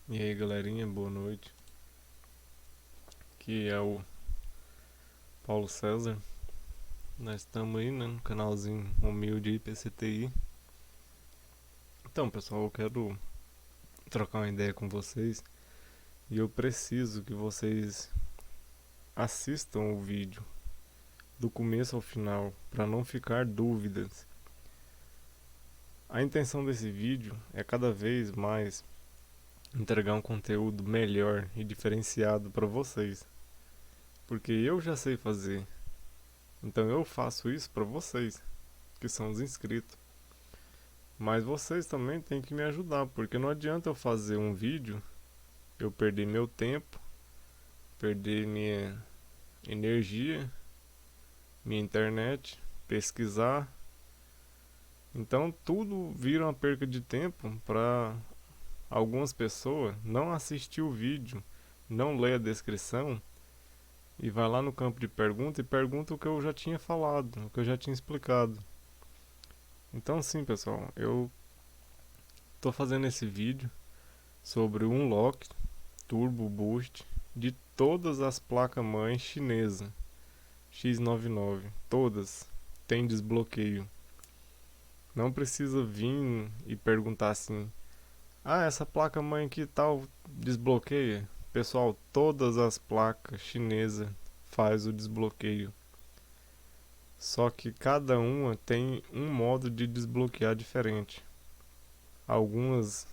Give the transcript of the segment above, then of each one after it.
E aí galerinha, boa noite. Aqui é o Paulo César. Nós estamos aí, né, no canalzinho humilde aí, PCTI. Então pessoal, eu quero trocar uma ideia com vocês. E eu preciso que vocês assistam o vídeo do começo ao final, para não ficar dúvidas. A intenção desse vídeo é cada vez mais entregar um conteúdo melhor e diferenciado para vocês. Porque eu já sei fazer, então eu faço isso para vocês, que são os inscritos. Mas vocês também têm que me ajudar, porque não adianta eu fazer um vídeo, eu perder meu tempo, perder minha energia, minha internet, pesquisar. Então tudo vira uma perca de tempo para algumas pessoas não assistir o vídeo, não ler a descrição e vai lá no campo de pergunta e pergunta o que eu já tinha falado, o que eu já tinha explicado. Então sim, pessoal, eu tô fazendo esse vídeo sobre o Unlock Turbo Boost de todas as placas-mães chinesas X99, todas têm desbloqueio. Não precisa vir e perguntar assim: "Ah, essa placa-mãe aqui tal desbloqueia?" Pessoal, todas as placas chinesas faz o desbloqueio. Só que cada uma tem um modo de desbloquear diferente. Algumas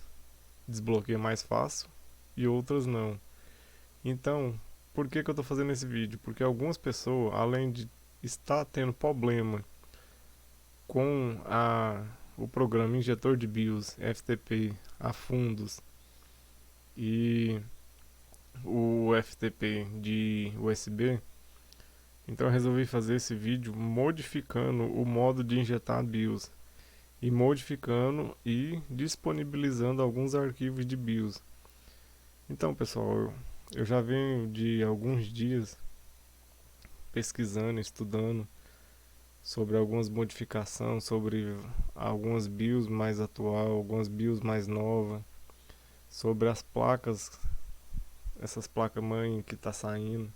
desbloqueiam mais fácil e outras não. Então, por que eu estou fazendo esse vídeo? Porque algumas pessoas, além de estar tendo problema com o programa injetor de BIOS, FTP, a fundos e o FTP de USB, então eu resolvi fazer esse vídeo modificando o modo de injetar a BIOS e modificando e disponibilizando alguns arquivos de BIOS. Então, pessoal, eu já venho de alguns dias pesquisando, estudando sobre algumas modificações, sobre algumas BIOS mais atual, algumas BIOS mais novas, sobre as placas, essas placas mãe que tá saindo.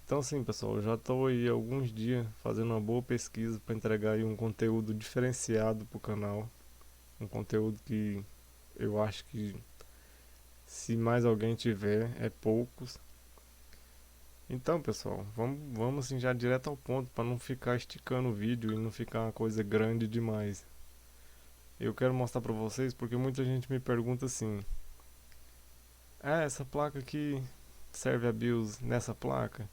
Então sim, pessoal, eu já estou aí alguns dias fazendo uma boa pesquisa para entregar aí um conteúdo diferenciado pro canal, um conteúdo que eu acho que se mais alguém tiver é poucos. Então, pessoal, vamos assim já direto ao ponto para não ficar esticando o vídeo e não ficar uma coisa grande demais. Eu quero mostrar para vocês porque muita gente me pergunta assim: "Ah, essa placa aqui serve a BIOS nessa placa?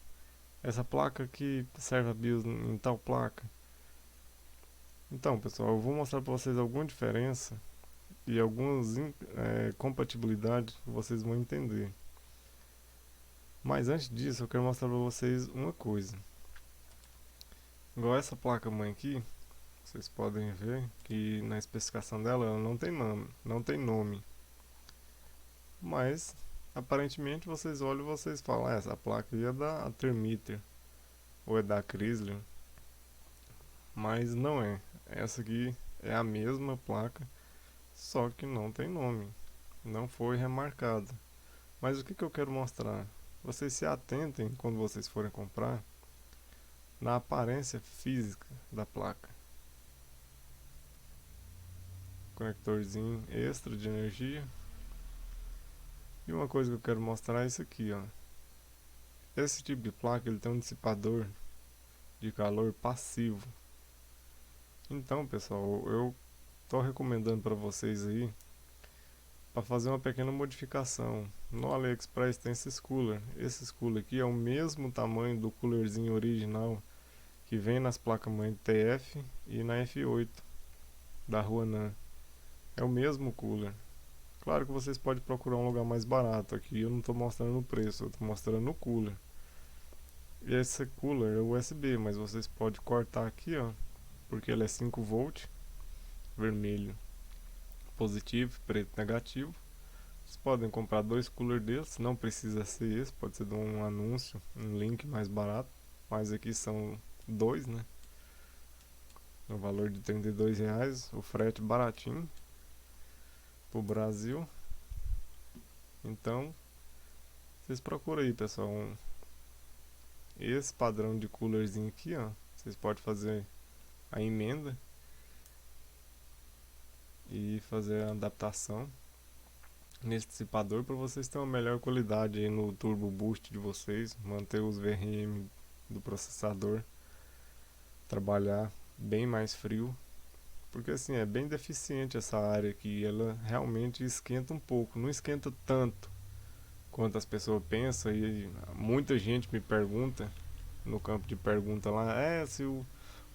Essa placa aqui serve a BIOS em tal placa?" Então, pessoal, eu vou mostrar para vocês alguma diferença e algumas compatibilidades que vocês vão entender. Mas antes disso, eu quero mostrar para vocês uma coisa. Igual essa placa mãe aqui, vocês podem ver que na especificação dela ela não tem nome, Mas aparentemente vocês olham e vocês falam: "Ah, essa placa aí é da Thermitter ou é da Chrysler", mas não é. Essa aqui é a mesma placa, só que não tem nome, não foi remarcada. Mas o que eu quero mostrar? Vocês se atentem quando vocês forem comprar na aparência física da placa. Conectorzinho extra de energia. E uma coisa que eu quero mostrar é isso aqui, ó. Esse tipo de placa ele tem um dissipador de calor passivo. Então, pessoal, eu estou recomendando para vocês aí para fazer uma pequena modificação. No AliExpress tem esses cooler. Esse cooler aqui é o mesmo tamanho do coolerzinho original que vem nas placas-mãe TF e na F8 da Ruanan. É o mesmo cooler. Claro que vocês podem procurar um lugar mais barato. Aqui eu não estou mostrando o preço, eu estou mostrando o cooler. E esse cooler é USB, mas vocês podem cortar aqui, ó, porque ele é 5 volt, vermelho positivo, preto negativo. Vocês podem comprar dois coolers desses, não precisa ser esse, pode ser de um anúncio, um link mais barato. Mas aqui são dois, né? No valor de R$ 32, o frete baratinho pro Brasil. Então, vocês procuram aí, pessoal, esse padrão de coolerzinho aqui, ó. Vocês podem fazer a emenda e fazer a adaptação nesse dissipador para vocês terem uma melhor qualidade aí no turbo boost de vocês, manter os VRM do processador trabalhar bem mais frio, porque assim é bem deficiente essa área aqui, ela realmente esquenta um pouco, não esquenta tanto quanto as pessoas pensam, e muita gente me pergunta no campo de pergunta lá, se um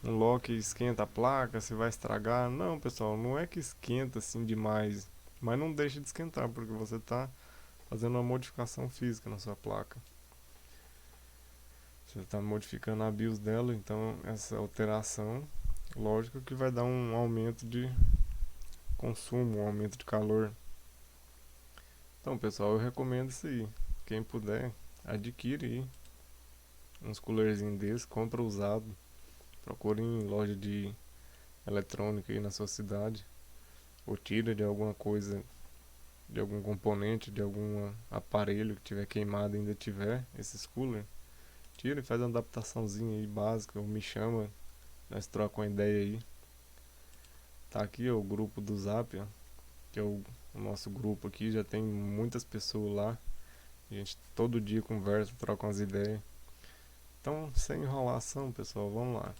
lock esquenta a placa, se vai estragar. Não, pessoal, não é que esquenta assim demais, mas não deixa de esquentar, porque você está fazendo uma modificação física na sua placa. Você está modificando a BIOS dela, então essa alteração, lógico que vai dar um aumento de consumo, um aumento de calor. Então, pessoal, eu recomendo isso aí. Quem puder, adquire aí uns coolerzinhos desses, compra usado. Procure em loja de eletrônica aí na sua cidade, ou tira de alguma coisa, de algum componente, de algum aparelho que tiver queimado e ainda tiver esses cooler. Tira e faz uma adaptaçãozinha aí básica, ou me chama, nós trocamos uma ideia aí. Tá aqui ó, o grupo do Zap, ó, que é o nosso grupo aqui, já tem muitas pessoas lá. A gente todo dia conversa, troca umas ideias. Então, sem enrolação, pessoal, vamos lá.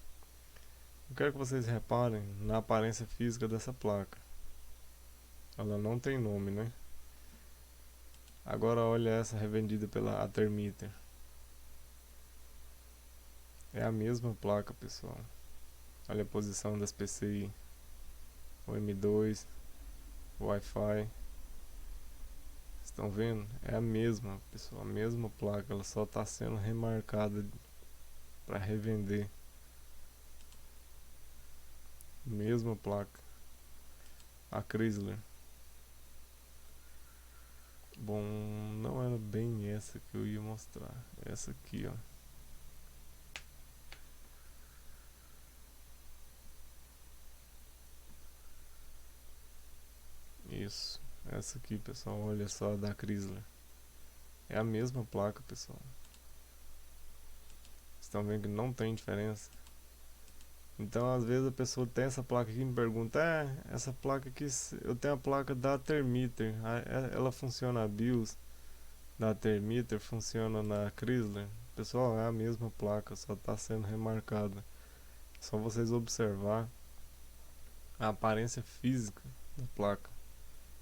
Eu quero que vocês reparem na aparência física dessa placa. Ela não tem nome, né? Agora olha essa revendida pela Athermeter. É a mesma placa, pessoal. Olha a posição das PCI. O M2, o Wi-Fi. Estão vendo? É a mesma, pessoal. A mesma placa. Ela só está sendo remarcada para revender. Mesma placa. A Chrysler. Bom, não era bem essa que eu ia mostrar. Essa aqui, ó. Isso. Essa aqui, pessoal. Olha só, da Chrysler. É a mesma placa, pessoal. Estão vendo que não tem diferença? Então, às vezes a pessoa tem essa placa aqui e me pergunta: essa placa aqui, eu tenho a placa da Thermiter, ela funciona a BIOS da Thermiter, funciona na Chrysler? Pessoal, é a mesma placa, só está sendo remarcada. Só vocês observar a aparência física da placa,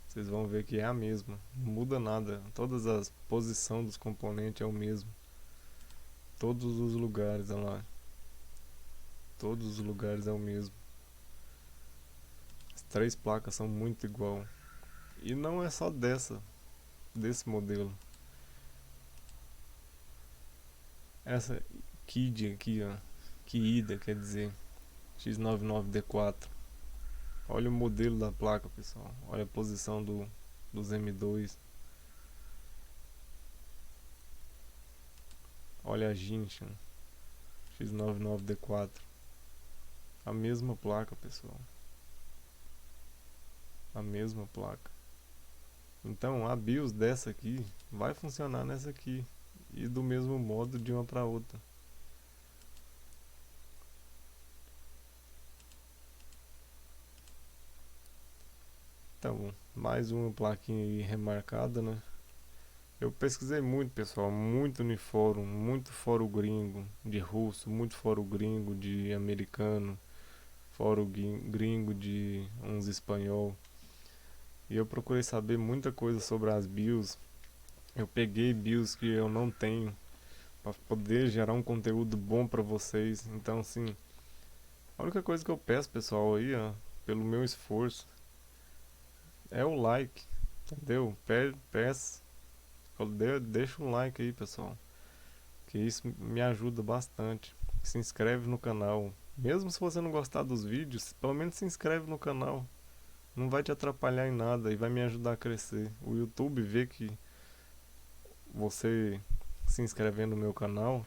vocês vão ver que é a mesma, não muda nada, todas as posições dos componentes é o mesmo, todos os lugares, olha lá, todos os lugares é o mesmo. As três placas são muito igual. E não é só desse modelo. Essa KID aqui, ó, KIDA quer dizer, X99D4. Olha o modelo da placa, pessoal. Olha a posição dos M2. Olha a Jinshan X99D4. A mesma placa, pessoal. A mesma placa. Então a BIOS dessa aqui vai funcionar nessa aqui, e do mesmo modo de uma para outra. Então, mais uma plaquinha aí remarcada, né? Eu pesquisei muito, pessoal, muito no fórum, muito fórum gringo de russo, muito fórum gringo de americano, fórum gringo de uns espanhol. E eu procurei saber muita coisa sobre as BIOS. Eu peguei BIOS que eu não tenho para poder gerar um conteúdo bom para vocês. Então, assim, a única coisa que eu peço, pessoal, aí, ó, pelo meu esforço, é o like, entendeu? Peço, deixa um like aí, pessoal, que isso me ajuda bastante. Se inscreve no canal, mesmo se você não gostar dos vídeos, pelo menos se inscreve no canal. Não vai te atrapalhar em nada e vai me ajudar a crescer. O YouTube vê que você se inscrevendo no meu canal,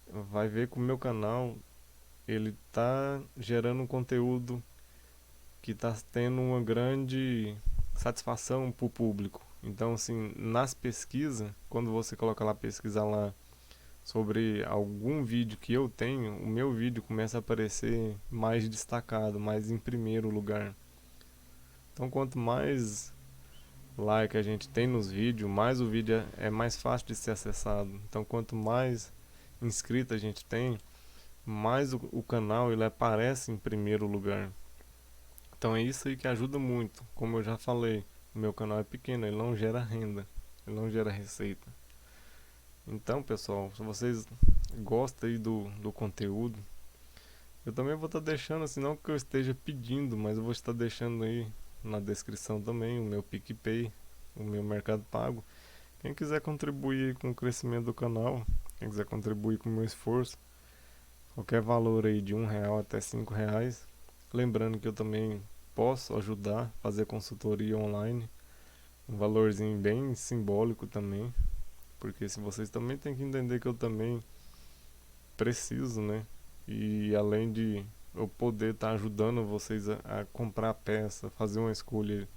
vai ver que o meu canal ele tá gerando um conteúdo que tá tendo uma grande satisfação pro público. Então, assim, nas pesquisas, quando você coloca lá, pesquisar lá sobre algum vídeo que eu tenho, o meu vídeo começa a aparecer mais destacado, mais em primeiro lugar. Então, quanto mais like a gente tem nos vídeos, mais o vídeo é mais fácil de ser acessado. Então, quanto mais inscritos a gente tem, mais o canal ele aparece em primeiro lugar. Então é isso aí que ajuda muito. Como eu já falei, o meu canal é pequeno, ele não gera renda, ele não gera receita. Então, pessoal, se vocês gostam aí do conteúdo, eu também vou estar deixando, assim, não que eu esteja pedindo, mas eu vou estar deixando aí na descrição também o meu PicPay, o meu Mercado Pago. Quem quiser contribuir com o crescimento do canal, quem quiser contribuir com o meu esforço, qualquer valor aí de R$ 1 até R$ 5. Lembrando que eu também posso ajudar, fazer consultoria online, um valorzinho bem simbólico também, porque se vocês também têm que entender que eu também preciso, né? E além de eu poder estar ajudando vocês a comprar peça, fazer uma escolha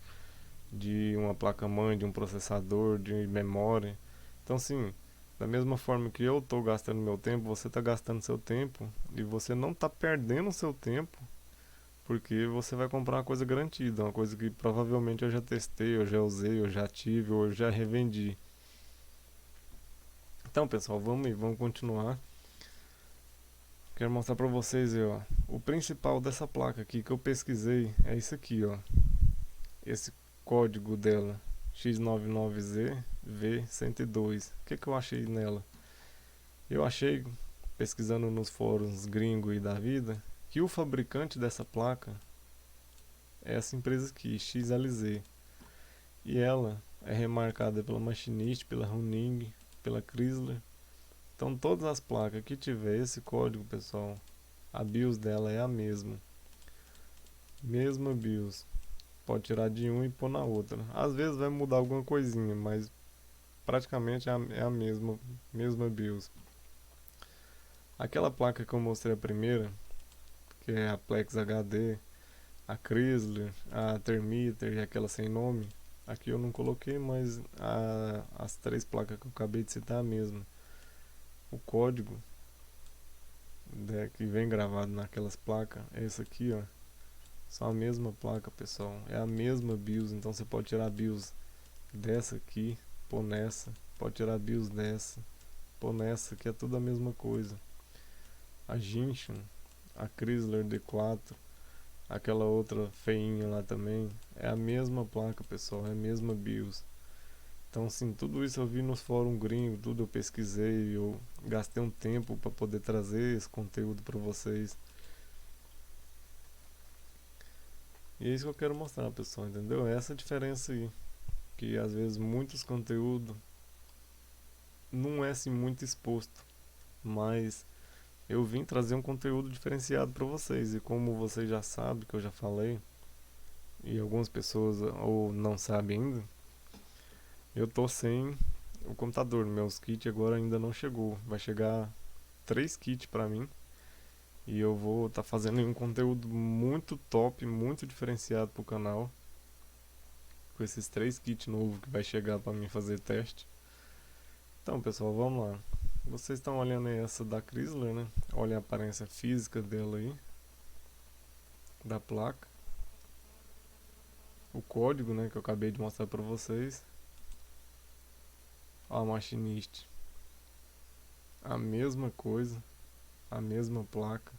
de uma placa-mãe, de um processador, de memória. Então, assim, da mesma forma que eu estou gastando meu tempo, você está gastando seu tempo e você não está perdendo seu tempo porque você vai comprar uma coisa garantida, uma coisa que provavelmente eu já testei, eu já usei, eu já tive, ou eu já revendi. Então, pessoal, vamos continuar. Quero mostrar para vocês, ó, o principal dessa placa aqui que eu pesquisei é isso aqui, ó. Esse código dela, X99ZV102. O que eu achei nela? Eu achei, pesquisando nos fóruns gringo e da vida, que o fabricante dessa placa é essa empresa aqui, XLZ. E ela é remarcada pela Machinist, pela Runing, pela Chrysler. Então todas as placas que tiver esse código, pessoal, a BIOS dela é a mesma. Mesma BIOS. Pode tirar de um e pôr na outra. Às vezes vai mudar alguma coisinha, mas praticamente é a mesma BIOS. Aquela placa que eu mostrei a primeira, que é a Plex HD, a Chrysler, a Thermiter e aquela sem nome, aqui eu não coloquei, mas as três placas que eu acabei de citar é a mesma. O código que vem gravado naquelas placas é esse aqui, ó. São a mesma placa, pessoal. É a mesma BIOS, então você pode tirar a BIOS dessa aqui, pôr nessa. Pode tirar a BIOS dessa, pôr nessa, que é tudo a mesma coisa. A Gentium, a Chrysler D4, aquela outra feinha lá também, é a mesma placa, pessoal, é a mesma BIOS. Então, assim, tudo isso eu vi nos fóruns gringos, tudo eu pesquisei, eu gastei um tempo para poder trazer esse conteúdo para vocês. E é isso que eu quero mostrar, pessoal, entendeu? É essa diferença aí, que às vezes muitos conteúdos não é assim muito exposto, mas eu vim trazer um conteúdo diferenciado para vocês. E como vocês já sabem, que eu já falei, e algumas pessoas ou não sabem ainda, eu tô sem o computador. Meus kits agora ainda não chegou. Vai chegar 3 kits para mim. E eu vou estar fazendo um conteúdo muito top, muito diferenciado pro canal. Com esses 3 kits novos que vai chegar para mim fazer teste. Então, pessoal, vamos lá. Vocês estão olhando aí essa da Chrysler, né? Olha a aparência física dela aí, da placa. O código, né, que eu acabei de mostrar para vocês. A Machinist, a mesma coisa, a mesma placa,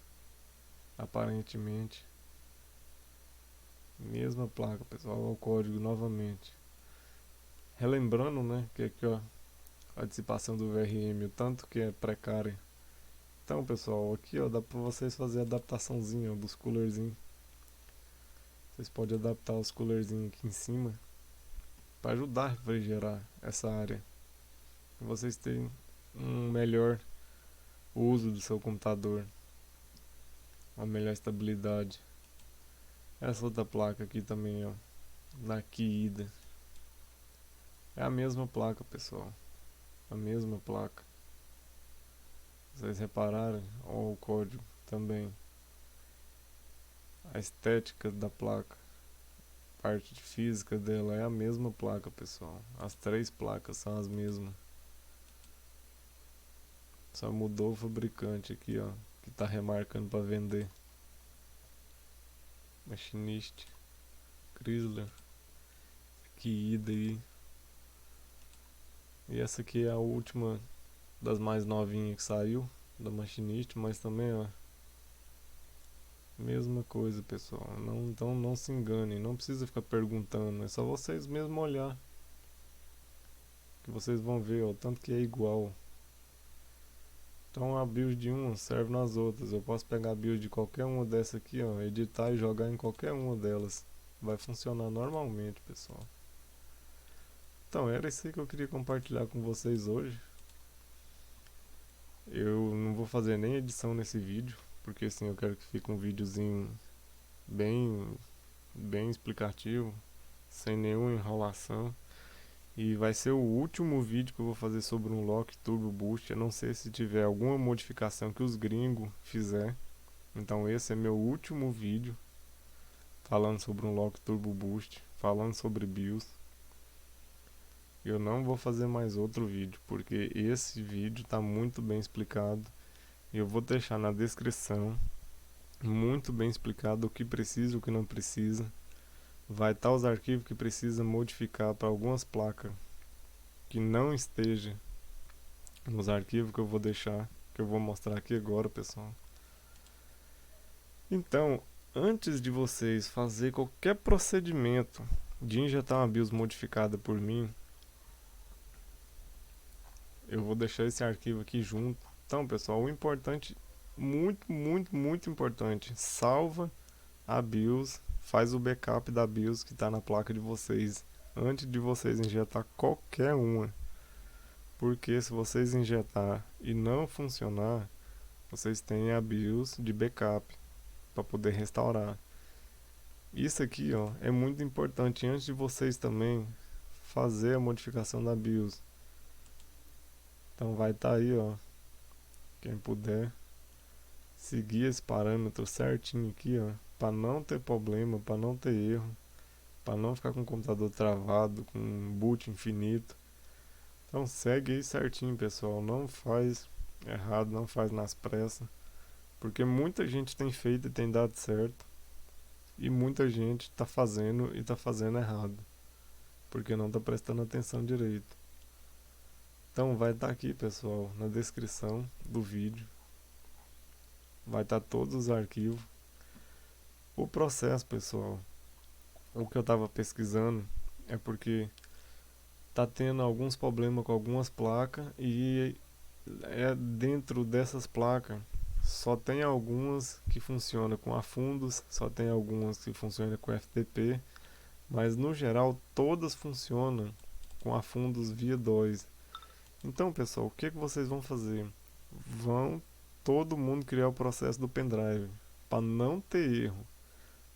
aparentemente. Mesma placa, pessoal. Olha o código novamente. Relembrando, né, que aqui, ó, a dissipação do VRM, o tanto que é precária. Então, pessoal, aqui, ó, dá pra vocês fazer a adaptaçãozinha, ó, dos coolerzinhos. Vocês podem adaptar os coolerzinhos aqui em cima para ajudar a refrigerar essa área. E vocês terem um melhor uso do seu computador, uma melhor estabilidade. Essa outra placa aqui também, ó, da Kiida. É a mesma placa, pessoal. A mesma placa. Vocês repararam? Ó, o código também. A estética da placa parte de física dela é a mesma placa, pessoal. As três placas são as mesmas. Só mudou o fabricante aqui, ó, que tá remarcando para vender. Machinist, Chrysler, que ida aí. E essa aqui é a última das mais novinhas que saiu, da Machinist, mas também, ó, mesma coisa, pessoal. Então não se enganem, não precisa ficar perguntando, é só vocês mesmo olhar que vocês vão ver, ó, tanto que é igual. Então a build de uma serve nas outras. Eu posso pegar a build de qualquer uma dessa aqui, ó, editar e jogar em qualquer uma delas. Vai funcionar normalmente, pessoal. Então era isso aí que eu queria compartilhar com vocês hoje. Eu não vou fazer nem edição nesse vídeo, porque assim eu quero que fique um videozinho bem, bem explicativo, sem nenhuma enrolação. E vai ser o último vídeo que eu vou fazer sobre um Lock Turbo Boost. A não sei se tiver alguma modificação que os gringos fizer. Então esse é meu último vídeo falando sobre um Lock Turbo Boost, falando sobre BIOS. Eu não vou fazer mais outro vídeo, porque esse vídeo está muito bem explicado. E eu vou deixar na descrição muito bem explicado o que precisa e o que não precisa. Vai estar os arquivos que precisa modificar para algumas placas que não esteja nos arquivos que eu vou deixar, que eu vou mostrar aqui agora, pessoal. Então, antes de vocês fazer qualquer procedimento de injetar uma BIOS modificada por mim, eu vou deixar esse arquivo aqui junto. Então, pessoal, o importante, muito importante, salva a BIOS, faz o backup da BIOS que está na placa de vocês antes de vocês injetar qualquer uma. Porque se vocês injetar e não funcionar, vocês têm a BIOS de backup para poder restaurar. Isso aqui, ó, é muito importante antes de vocês também fazer a modificação da BIOS. Então vai estar aí, ó, quem puder seguir esse parâmetro certinho aqui, ó, para não ter problema, para não ter erro, para não ficar com o computador travado, com um boot infinito. Então segue aí certinho, pessoal, não faz errado, não faz nas pressas, porque muita gente tem feito e tem dado certo, e muita gente está fazendo e está fazendo errado, porque não está prestando atenção direito. Então vai estar aqui, pessoal, na descrição do vídeo, vai estar todos os arquivos. O processo, pessoal, o que eu estava pesquisando é porque tá tendo alguns problemas com algumas placas e é dentro dessas placas só tem algumas que funcionam com afundos, só tem algumas que funcionam com FTP, mas no geral todas funcionam com afundos via 2. Então, pessoal, o que vocês vão fazer? Vão todo mundo criar o processo do pendrive para não ter erro.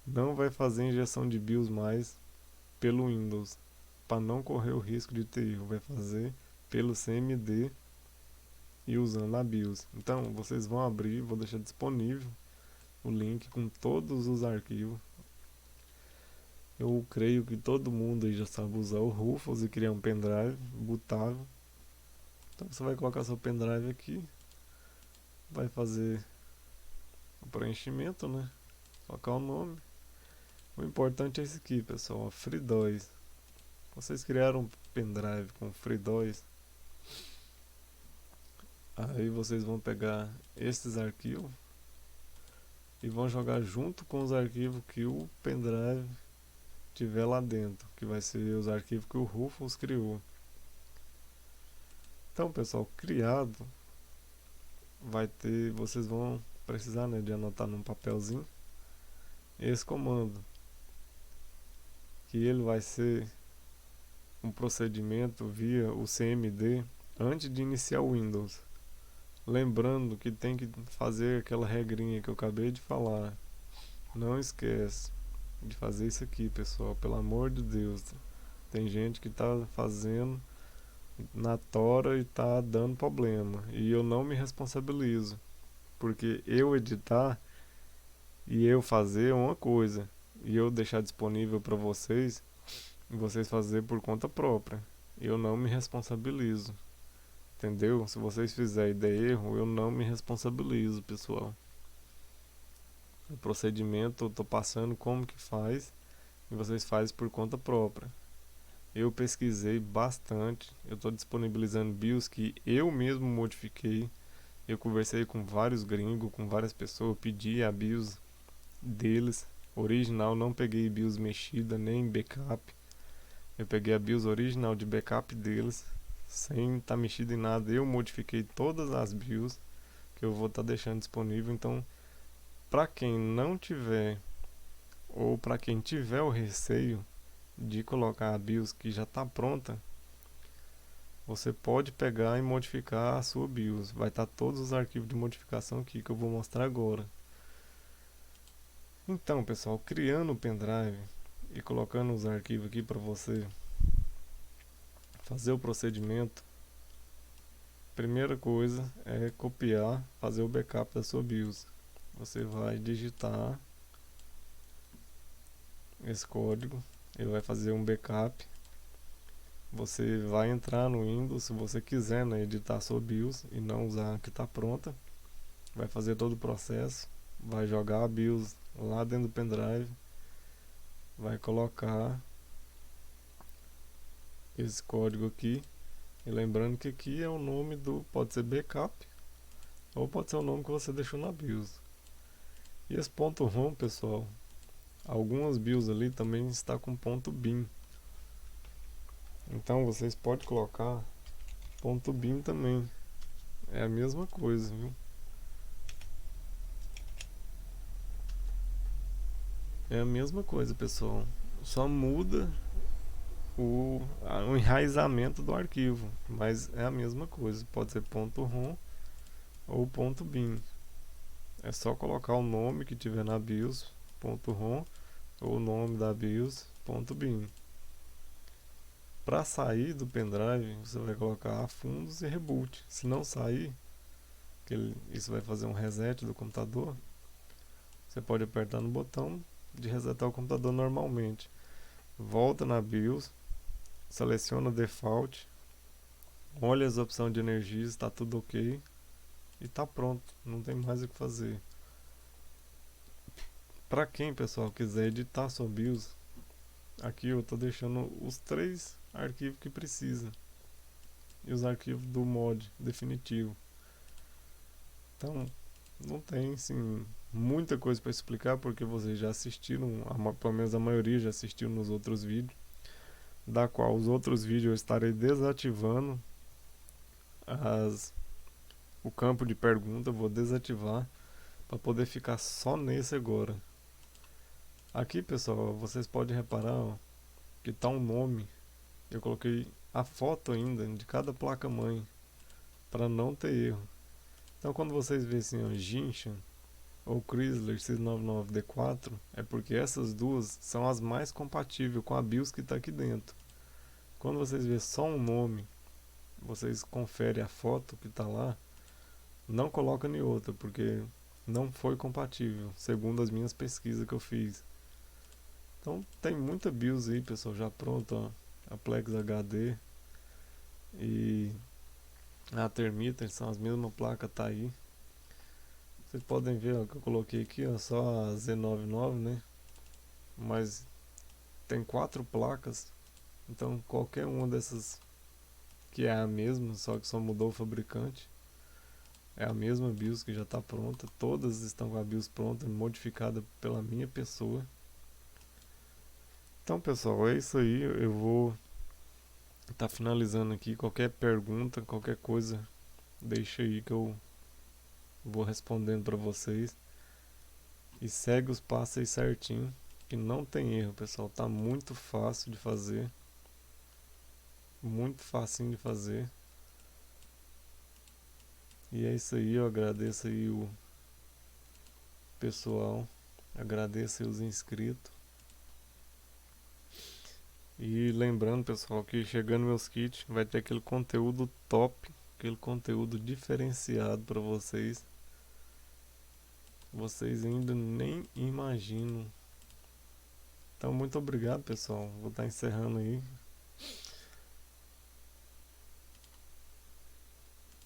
Não vai fazer injeção de BIOS mais pelo Windows, para não correr o risco de ter erro. Vai fazer pelo CMD e usando a BIOS. Então vocês vão abrir, vou deixar disponível o link com todos os arquivos. Eu creio que todo mundo aí já sabe usar o Rufus e criar um pendrive bootável. Então você vai colocar seu pendrive aqui, vai fazer o preenchimento, né? Colocar o nome. O importante é esse aqui, pessoal, FreeDOS. Vocês criaram um pendrive com FreeDOS, aí vocês vão pegar esses arquivos e vão jogar junto com os arquivos que o pendrive tiver lá dentro, que vai ser os arquivos que o Rufus criou. Então, pessoal, criado vai ter, vocês vão precisar, né, de anotar num papelzinho esse comando, que ele vai ser um procedimento via o CMD antes de iniciar o Windows. Lembrando que tem que fazer aquela regrinha que eu acabei de falar. Não esquece de fazer isso aqui, pessoal, pelo amor de Deus. Tem gente que tá fazendo na tora e tá dando problema, e eu não me responsabilizo, porque eu editar e eu fazer é uma coisa, e eu deixar disponível para vocês e vocês fazer por conta própria. Eu não me responsabilizo, entendeu? Se vocês fizerem e der erro, eu não me responsabilizo, pessoal. O procedimento eu tô passando como que faz e vocês fazem por conta própria. Eu pesquisei bastante, eu estou disponibilizando BIOS que eu mesmo modifiquei. Eu conversei com vários gringos, com várias pessoas, pedi a BIOS deles, original, não peguei BIOS mexida nem backup. Eu peguei a BIOS original de backup deles, sem estar mexida em nada. Eu modifiquei todas as BIOS que eu vou estar deixando disponível. Então, para quem não tiver ou para quem tiver o receio de colocar a BIOS que já está pronta, você pode pegar e modificar a sua BIOS. Vai estar todos os arquivos de modificação aqui que eu vou mostrar agora. Então, pessoal, criando o pendrive e colocando os arquivos aqui para você fazer o procedimento, primeira coisa é copiar, fazer o backup da sua BIOS. Você vai digitar esse código, ele vai fazer um backup. Você vai entrar no Windows, se você quiser, né, editar a sua BIOS e não usar a que está pronta. Vai fazer todo o processo, vai jogar a BIOS lá dentro do pendrive, vai colocar esse código aqui. E lembrando que aqui é o nome do, pode ser backup ou pode ser o nome que você deixou na BIOS. E esse ponto .rom, pessoal, algumas BIOS ali também está com ponto .bin. Então vocês podem colocar ponto .bin também. É a mesma coisa, viu? É a mesma coisa, pessoal. Só muda o enraizamento do arquivo, mas é a mesma coisa. Pode ser ponto .rom ou ponto .bin. É só colocar o nome que tiver na BIOS, ponto .rom, ou o nome da BIOS, ponto .bin. Para sair do pendrive, você vai colocar fundos e reboot. Se não sair, isso vai fazer um reset do computador, você pode apertar no botão de resetar o computador normalmente. Volta na BIOS, seleciona Default, olha as opções de energia, está tudo ok e está pronto, não tem mais o que fazer. Para quem, pessoal, quiser editar sua BIOS, aqui eu estou deixando os 3 arquivos que precisa e os arquivos do mod definitivo. Então não tem sim muita coisa para explicar, porque vocês já assistiram, pelo menos a maioria já assistiu nos outros vídeos, da qual os outros vídeos eu estarei desativando o campo de pergunta, vou desativar para poder ficar só nesse agora. Aqui, pessoal, vocês podem reparar, ó, que tá um nome. Eu coloquei a foto ainda de cada placa mãe para não ter erro. Então quando vocês veem assim, ó, Jinshan ou Chrysler X99D4, é porque essas duas são as mais compatíveis com a BIOS que está aqui dentro. Quando vocês verem só um nome, vocês conferem a foto que está lá, não coloca em outra, porque não foi compatível, segundo as minhas pesquisas que eu fiz. Então tem muita BIOS aí, pessoal, já pronta, ó, a Plex HD e a Thermiter, são as mesmas placas, tá aí. Vocês podem ver, ó, que eu coloquei aqui, ó, só a Z99, né? Mas tem 4 placas, então qualquer uma dessas que é a mesma, só que só mudou o fabricante, é a mesma BIOS que já está pronta. Todas estão com a BIOS pronta, modificada pela minha pessoa. Então, pessoal, é isso aí. Eu vou estar finalizando aqui. Qualquer pergunta, qualquer coisa, deixa aí que eu vou respondendo para vocês. E segue os passos aí certinho, que não tem erro, pessoal. Tá muito fácil de fazer, muito facinho de fazer. E é isso aí, eu agradeço aí o pessoal, agradeço aí os inscritos. E lembrando, pessoal, que chegando meus kits vai ter aquele conteúdo top, aquele conteúdo diferenciado para vocês. Vocês ainda nem imaginam Então, muito obrigado, pessoal. Vou estar encerrando aí.